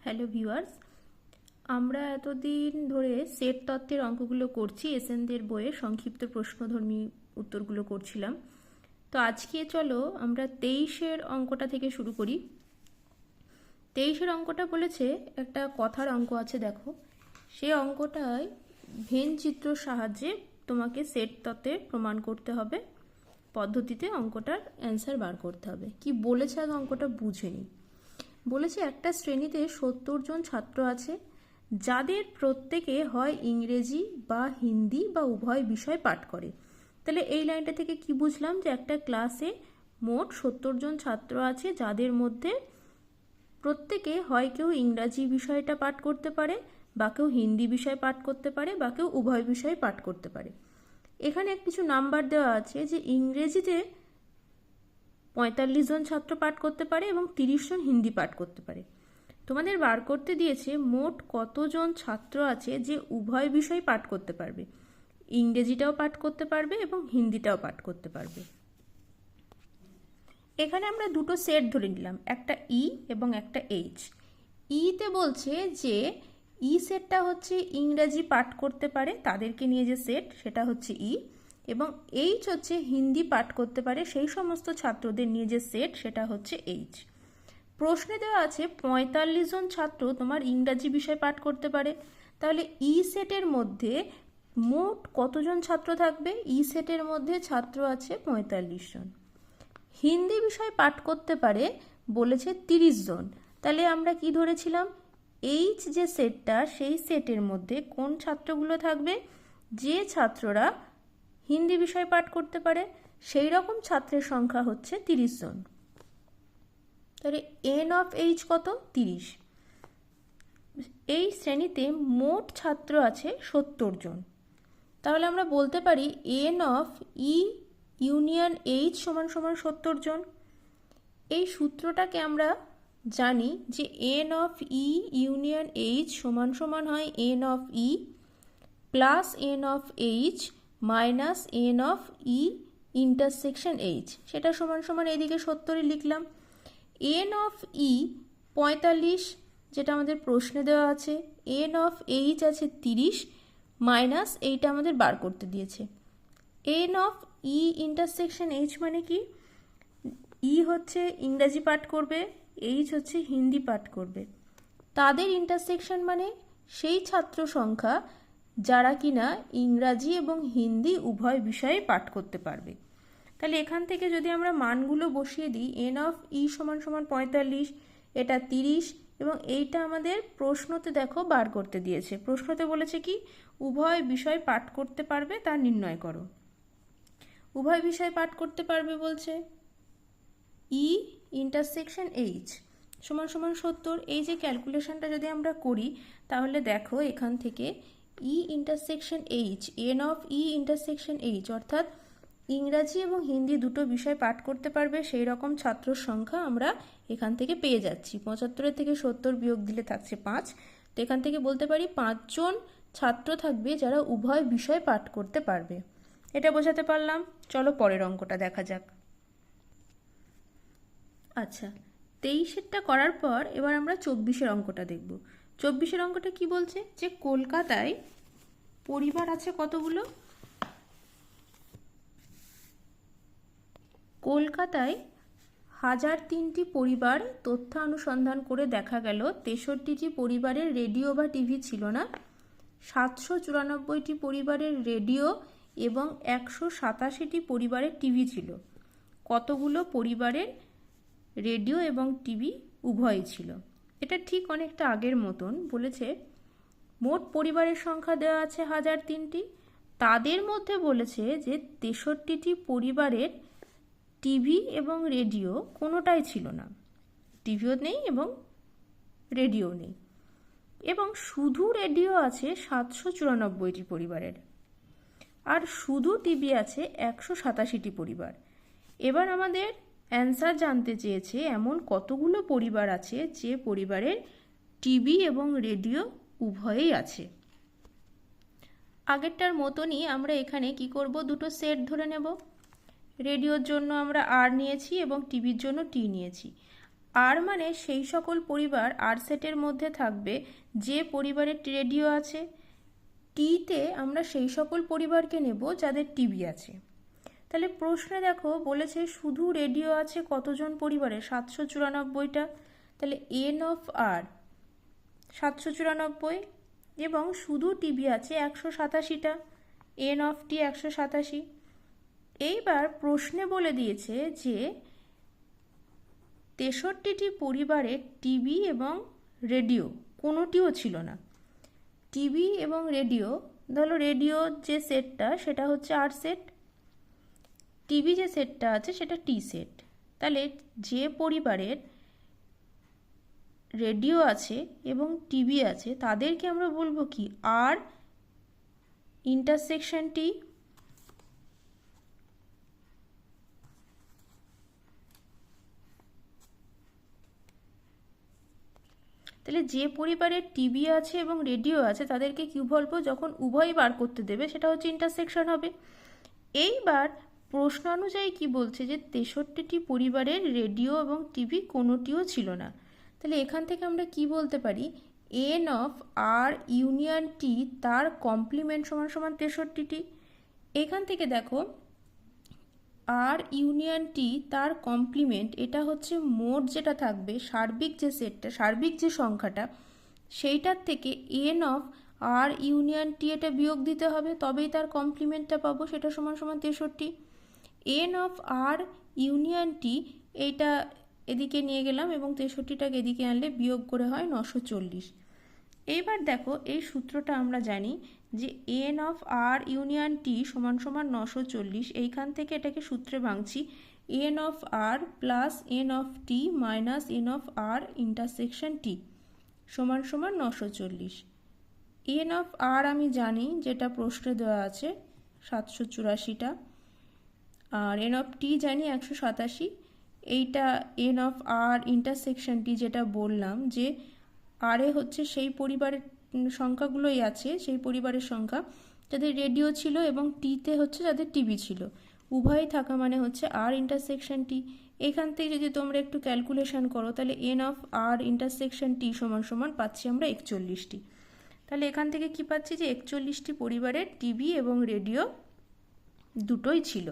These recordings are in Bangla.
হ্যালো ভিউয়ার্স, আমরা এতদিন ধরে সেট তত্ত্বের অঙ্কগুলো করছি। এসএনদের বইয়ে সংক্ষিপ্ত প্রশ্নধর্মী উত্তরগুলো করছিলাম। তো আজকে চলো আমরা 23-এর অঙ্কটা থেকে শুরু করি। 23-এর অঙ্কটা বলেছে, একটা কথার অঙ্ক আছে, দেখো সেই অঙ্কটায় ভেন চিত্রর সাহায্যে তোমাকে সেট তত্ত্বে প্রমাণ করতে হবে, পদ্ধতিতে অঙ্কটার অ্যান্সার বার করতে হবে। কি বলেছে আগে অঙ্কটা বুঝে নিই। বলেছে একটা শ্রেণীতে 70 জন ছাত্র আছে, যাদের প্রত্যেকে হয় ইংরেজি বা হিন্দি বা উভয় বিষয় পাঠ করে। তাহলে এই লাইনটা থেকে কি বুঝলাম, যে একটা ক্লাসে মোট 70 জন ছাত্র আছে, যাদের মধ্যে প্রত্যেকে হয় কেউ ইংরাজি বিষয়টা পাঠ করতে পারে, বা কেউ হিন্দি বিষয় পাঠ করতে পারে, বা কেউ উভয় বিষয় পাঠ করতে পারে। এখানে কিছু নাম্বার দেওয়া আছে, যে ইংরেজিতে 45 জন ছাত্র পাঠ করতে পারে এবং 30 জন হিন্দি পাঠ করতে পারে। তোমাদের বার করতে দিয়েছে মোট কতজন ছাত্র আছে যে উভয় বিষয় পাঠ করতে পারবে, ইংরেজিটাও পাঠ করতে পারবে এবং হিন্দিটাও পাঠ করতে পারবে। এখানে আমরা দুটো সেট ধরে নিলাম, একটা ই এবং একটা এইচ। ইতে বলছে যে ই সেটটা হচ্ছে ইংরেজি পাঠ করতে পারে, তাদেরকে নিয়ে যে সেট সেটা হচ্ছে ই, এবং এইচ হচ্ছে হিন্দি পাঠ করতে পারে সেই সমস্ত ছাত্রদের নিয়ে যে সেট সেটা হচ্ছে এইচ। প্রশ্নে দেওয়া আছে 45 জন ছাত্র তোমার ইংরাজি বিষয় পাঠ করতে পারে। তাহলে ই সেটের মধ্যে মোট কতজন ছাত্র থাকবে? ই সেটের মধ্যে ছাত্র আছে 45 জন। হিন্দি বিষয় পাঠ করতে পারে বলেছে 30 জন। তাহলে আমরা কি ধরেছিলাম, এইচ যে সেটটা সেই সেটের মধ্যে কোন ছাত্রগুলো থাকবে? যে ছাত্ররা হিন্দি বিষয় পাঠ করতে পারে, সেই রকম ছাত্রের সংখ্যা হচ্ছে 30 জন। তাহলে এন অফ এইচ কত? 30। এই শ্রেণীতে মোট ছাত্র আছে 70 জন। তাহলে আমরা বলতে পারি N of E union H সমান সমান 70 জন। এই সূত্রটাকে আমরা জানি যে N of E union H সমান সমান হয় N of E plus N of H minus N of E intersection H, সেটা সমান সমান এদিকে 70 লিখলাম। এন অফ ই 45, যেটা আমাদের প্রশ্নে দেওয়া আছে, এন অফ এইচ আছে 30 মাইনাস এইটা আমাদের বার করতে দিয়েছে। N of E intersection H মানে কি? ই হচ্ছে ইংরাজি পাঠ করবে, এইচ হচ্ছে হিন্দি পাঠ করবে। তাদের ইন্টারসেকশন মানে সেই ছাত্র সংখ্যা যারা কিনা ইংরাজি এবং হিন্দি উভয় বিষয়ে পাঠ করতে পারবে। তাহলে এখান থেকে যদি আমরা মানগুলো বসিয়ে দিই, এন অফ ই সমান সমান 45, এটা 30, এবং এইটা আমাদের প্রশ্নতে দেখো বার করতে দিয়েছে। প্রশ্নতে বলেছে কি, উভয় বিষয় পাঠ করতে পারবে তা নির্ণয় করো। উভয় বিষয় পাঠ করতে পারবে বলছে ই ইন্টারসেকশন এইচ সমান সমান 70। এই যে ক্যালকুলেশনটা যদি আমরা করি, তাহলে দেখো এখান থেকে E intersection H, N of E intersection H, অর্থাৎ ইংরাজি এবং হিন্দি দুটো বিষয় পাঠ করতে পারবে সেই রকম ছাত্রর সংখ্যা আমরা এখান থেকে পেয়ে যাচ্ছি। 75 থেকে 70 বিয়োগ দিলে থাকছে 5। তো এখান থেকে বলতে পারি 5 জন ছাত্র থাকবে যারা উভয় বিষয় পাঠ করতে পারবে। এটা বোঝাতে পারলাম। চলো পরের অঙ্কটা দেখা যাক। আচ্ছা, 23-এরটা করার পর এবার আমরা 24-এর অঙ্কটা দেখব। 24-এর অঙ্কটা কি বলছে, যে কলকাতায় পরিবার আছে কতগুলো? কলকাতায় 1003টি পরিবার তথ্যানুসন্ধান করে দেখা গেল 63টি পরিবারের রেডিও বা টিভি ছিল না, 794টি পরিবারের রেডিও এবং 187টি পরিবারের টিভি ছিল। কতগুলো পরিবারের রেডিও এবং টিভি উভয়ই ছিল? এটা ঠিক অনেকটা আগের মতন বলেছে, মোট পরিবারের সংখ্যা দেওয়া আছে 1003টি, তাদের মধ্যে বলেছে যে 63টি পরিবারের টিভি এবং রেডিও কোনোটাই ছিল না, টিভিও নেই এবং রেডিও নেই, এবং শুধু রেডিও আছে 794টি পরিবারের, আর শুধু টিভি আছে 187টি পরিবার। এবার আমাদের অ্যান্সার জানতে চেয়েছে এমন কতগুলো পরিবার আছে যে পরিবারের টিভি এবং রেডিও উভয়ই আছে। আগেরটার মতনই আমরা এখানে কি করব, দুটো সেট ধরে নেব। রেডিওর জন্য আমরা আর নিয়েছি এবং টিভির জন্য টি নিয়েছি। আর মানে সেই সকল পরিবার আর সেটের মধ্যে থাকবে যে পরিবারে রেডিও আছে। টিতে আমরা সেই সকল পরিবারকে নেব যাদের টিভি আছে। তাহলে প্রশ্নে দেখো বলেছে শুধু রেডিও আছে কতজন পরিবারে, 794টা। তাহলে এন অফ আর 794, এবং শুধু টিভি আছে 187টা, এন অফ টি 187। এইবার প্রশ্নে বলে দিয়েছে যে 63টি পরিবারে টিভি এবং রেডিও কোনোটিও ছিল না। টিভি এবং রেডিও, ধরো রেডিও যে সেটটা সেটা হচ্ছে আর সেট, টিভি যে সেটটা আছে সেটা টি সেট। তাহলে যে পরিবারের রেডিও আছে এবং টিভি আছে তাদেরকে আমরা বলবো কি, আর ইন্টারসেকশন টি। তাহলে যে পরিবারের টিভি আছে এবং রেডিও আছে তাদেরকে কি বলবো, যখন উভয় বার করতে দেবে সেটা হচ্ছে ইন্টারসেকশন হবে। এইবার প্রশ্ন অনুযায়ী কি বলছে যে 63টি পরিবারের রেডিও এবং টিভি কোনোটিও ছিল না। তাহলে এখান থেকে আমরা কি বলতে পারি, N of R union T তার কমপ্লিমেন্ট সমান সমান 63টি। এখান থেকে দেখো আর ইউনিয়ন টি তার কমপ্লিমেন্ট, এটা হচ্ছে মোট যেটা থাকবে সার্বিক যে সেটটা, সার্বিক যে সংখ্যাটা, সেইটার থেকে N of R union T এটা বিয়োগ দিতে হবে, তবেই তার কমপ্লিমেন্টটা পাবো, সেটা সমান সমান 63। N of R union T এইটা এদিকে নিয়ে গেলাম এবং 63টাকে এদিকে আনলে বিয়োগ করে হয় 940। এইবার দেখো এই সূত্রটা আমরা জানি যে N of R union T সমান সমান 940। এইখান থেকে এটাকে সূত্রে ভাঙছি, N of R plus N of T minus N of R intersection T সমান সমান 940। এন অফ আর আমি জানি যেটা প্রশ্নে দেওয়া আছে 784টা, আর এন অফ টি জানি 187। এইটা এন অফ আর ইন্টারসেকশন টি যেটা বললাম যে আরে হচ্ছে সেই পরিবারের সংখ্যাগুলোই আছে, সেই পরিবারের সংখ্যা যাদের রেডিও ছিল, এবং টিতে হচ্ছে যাদের টিভি ছিল, উভয়ই থাকা মানে হচ্ছে আর ইন্টারসেকশন টি। এখান থেকে যদি তোমরা একটু ক্যালকুলেশন করো তাহলে N of R intersection T সমান সমান পাচ্ছি আমরা 41টি। তাহলে এখান থেকে কি পাচ্ছি যে 41টি পরিবারের টিভি এবং রেডিও দুটোই ছিল।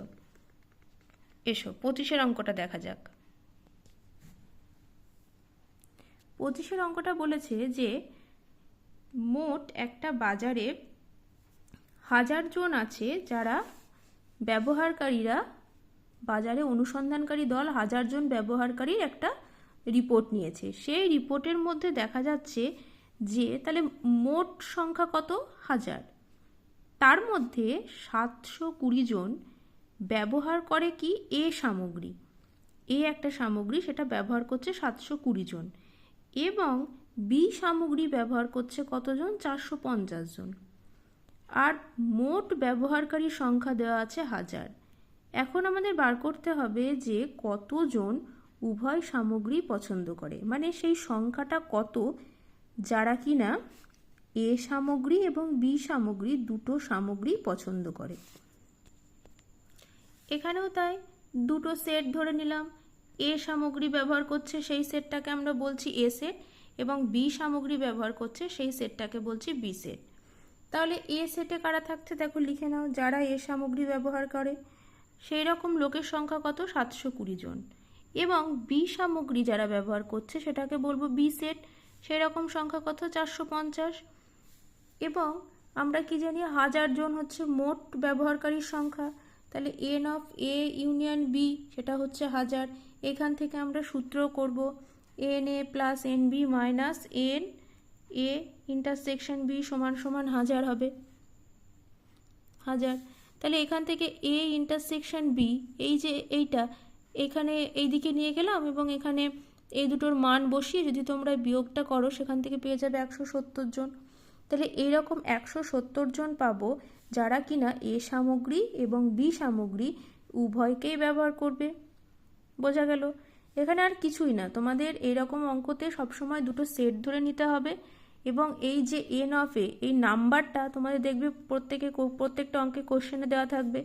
এসো 25-এর অঙ্কটা দেখা যাক। 25-এর অঙ্কটা বলেছে যে মোট একটা বাজারে 1000 জন আছে যারা ব্যবহারকারীরা, বাজারে অনুসন্ধানকারী দল 1000 জন ব্যবহারকারীর একটা রিপোর্ট নিয়েছে। সেই রিপোর্টের মধ্যে দেখা যাচ্ছে যে তাহলে মোট সংখ্যা কত, 1000, তার মধ্যে 720 জন ব্যবহার করে কি এ সামগ্রী, এ একটা সামগ্রী সেটা ব্যবহার করছে 720 জন, এবং বি সামগ্রী ব্যবহার করছে কতজন, 450 জন। আর মোট ব্যবহারকারীর সংখ্যা দেওয়া আছে 1000। এখন আমাদের বার করতে হবে যে কতজন উভয় সামগ্রী পছন্দ করে, মানে সেই সংখ্যাটা কত যারা কিনা এ সামগ্রী এবং বি সামগ্রী দুটো সামগ্রী পছন্দ করে। এখানেও তাই, দুটো সেট ধরে নিলাম, এ সামগ্রী ব্যবহার করছে সেই সেটটাকে আমরা বলছি এ সেট, এবং বি সামগ্রী ব্যবহার করছে সেই সেটটাকে বলছি বি সেট। তাহলে এ সেটে কারা থাকছে দেখো লিখে নাও, যারা এ সামগ্রী ব্যবহার করে সেই রকম লোকের সংখ্যা কত, 720 জন, এবং বি সামগ্রী যারা ব্যবহার করছে সেটাকে বলবো বি সেট, সেই রকম সংখ্যা কত, 450। এবং আমরা কি জানি 1000 জন হচ্ছে মোট ব্যবহারকারীর সংখ্যা, তাহলে N of A union B সেটা হচ্ছে 1000। এখান থেকে আমরা সূত্র করব N A plus N B minus N A intersection B সমান সমান 1000 হবে, 1000। তাহলে এখান থেকে এ ইন্টারসেকশন বি, এই যে এইটা এখানে এই দিকে নিয়ে গেলাম এবং এখানে এই দুটোর মান বসিয়ে যদি তোমরা বিয়োগটা করো সেখান থেকে পেয়ে যাবে 170 জন। তাহলে এইরকম 170 জন পাবো যারা কিনা এ সামগ্রী এবং বি সামগ্রী উভয়কেই ব্যবহার করবে। বোঝা গেল? এখানে আর কিছুই না, তোমাদের এইরকম অঙ্কতে সবসময় দুটো সেট ধরে নিতে হবে, এবং এই যে এন অফ এ এই নাম্বারটা তোমাদের দেখবে প্রত্যেকটা অঙ্কে কোশ্চেনে দেওয়া থাকবে,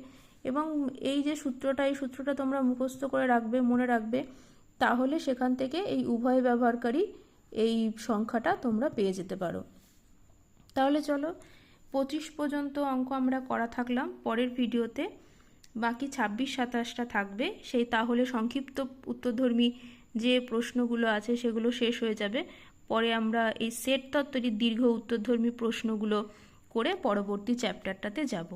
এবং এই যে সূত্রটা, এই সূত্রটা তোমরা মুখস্থ করে রাখবে, মনে রাখবে তাহলে সেখান থেকে এই উভয় ব্যবহারকারী এই সংখ্যাটা তোমরা পেয়ে যেতে পারো। তাহলে চলো 25 পর্যন্ত অঙ্ক আমরা করা থাকলাম। পরের ভিডিওতে বাকি 26-27টা থাকবে, সেই তাহলে সংক্ষিপ্ত উত্তরধর্মী যে প্রশ্নগুলো আছে সেগুলো শেষ হয়ে যাবে। পরে আমরা এই সেট তত্ত্বের দীর্ঘ উত্তরধর্মী প্রশ্নগুলো করে পরবর্তী চ্যাপ্টারটাতে যাব।